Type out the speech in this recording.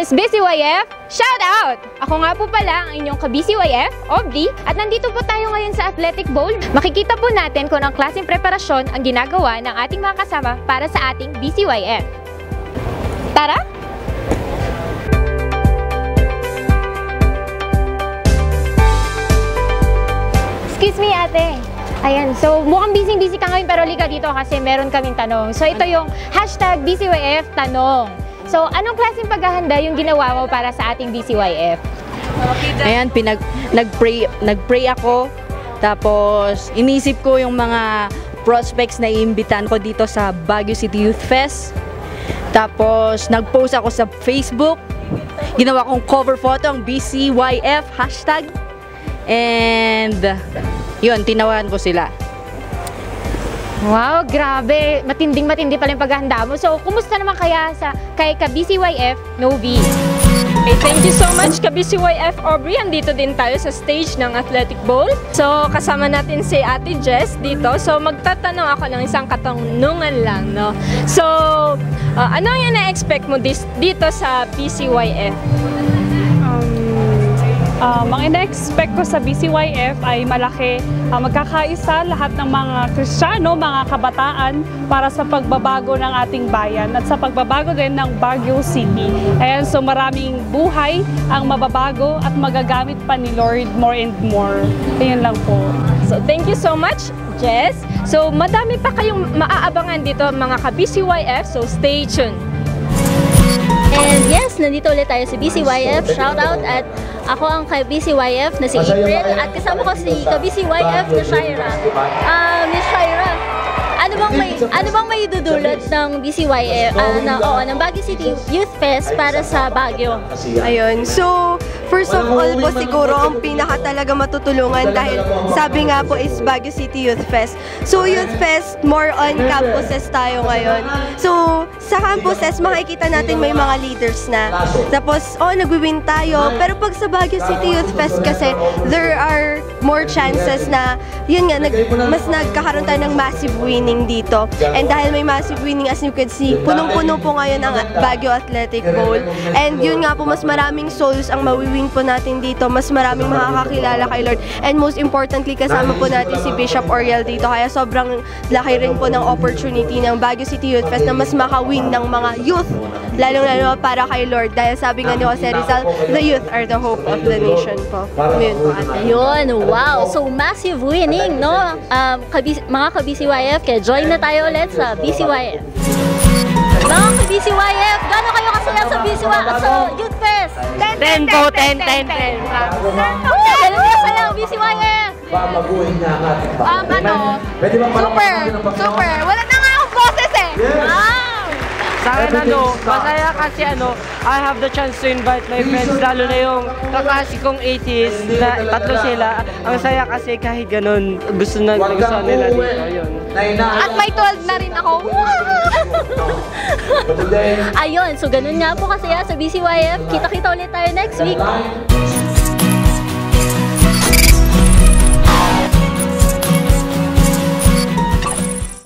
Miss BCYF, shout out! Ako nga po pala ang inyong ka-BCYF, Aubrey, at nandito po tayo ngayon sa Athletic Bowl. Makikita po natin kung ang klaseng preparasyon ang ginagawa ng ating mga kasama para sa ating BCYF. Tara! Excuse me, ate. Ayan, so mukhang busy-busy ka ngayon pero liga dito kasi meron kaming tanong. So ito yung hashtag BCYF tanong. So anong klaseng paghahanda yung ginawa mo para sa ating BCYF? Ayan, nag-pray ako. Tapos inisip ko yung mga prospects na iimbitan ko dito sa Baguio City Youth Fest. Tapos nag-post ako sa Facebook. Ginawa kong cover photo ang BCYF hashtag. And yun, tinawagan ko sila. Wow, grabe. Matinding-matindi pala yung paghahanda mo. So, kumusta naman kaya kay ka-BCYF Novi? Okay, thank you so much ka-BCYF Aubrey. Andito din tayo sa stage ng Athletic Bowl. So, kasama natin si Ate Jess dito. So, magtatanong ako ng isang katanungan lang, no? So, ano yung na-expect mo dito sa BCYF? Ang ina-expect ko sa BCYF ay malaki, magkakaisa lahat ng mga Kristiyano, mga kabataan para sa pagbabago ng ating bayan at sa pagbabago din ng Baguio City. Ayan, so maraming buhay ang mababago at magagamit pa ni Lord more and more. Ayan lang po. So, thank you so much, Jess. So, madami pa kayong maaabangan dito mga ka-BCYF, so stay tuned. And yes, nandito ulit tayo sa BCYF. Shout out at ako ang ka-BCYF na si April at kasama ko si ka-BCYF na Shaira. Miss Shaira, ano bang may dudulot ng BCYF, ng Baguio City Youth Fest para sa Baguio? Ayun, so first of all po siguro ang pinaka talaga matutulungan dahil sabi nga po is Baguio City Youth Fest. So Youth Fest, more on campuses tayo ngayon. So sa campuses, makikita natin may mga leaders na. Tapos, nagwi-win tayo. Pero pag sa Baguio City Youth Fest kasi, there are more chances na, yun nga, mas nagkakaroon tayo ng massive winning dito. And dahil may massive winning, as you can see, punong-puno po ngayon ang Baguio Athletic Bowl. And yun nga po, mas maraming souls ang mawiwin po natin dito. Mas maraming makakakilala kay Lord. And most importantly, kasama po natin si Bishop Oriel dito. Kaya sobrang laki rin po ng opportunity ng Baguio City Youth Fest na mas makawin ng mga youth, lalong-lalo para kay Lord. Dahil sabi nga ni Jose Rizal, the youth are the hope of the nation po. Yun po, ate. Ayun, wow! So, massive winning, no? Mga ka-BCYF, kaya join na tayo ulit sa BCYF. Mga ka-BCYF, gano'n kayo kasaya sa BCYF, sa Youth Fest? 10 po, 10. Gano'n kayo kasaya ang BCYF? Super. Wala na nga akong boses eh. Wow! Sa akin masaya kasi I have the chance to invite my friends, lalo na yung kakasi kong 80s, na tatlo sila. Ang saya kasi kahit ganun, gusto nila dito, yun. At may 12 na rin ako. Ayun, so ganun nga po kasaya sa BCYF. Kita-kita ulit tayo next week.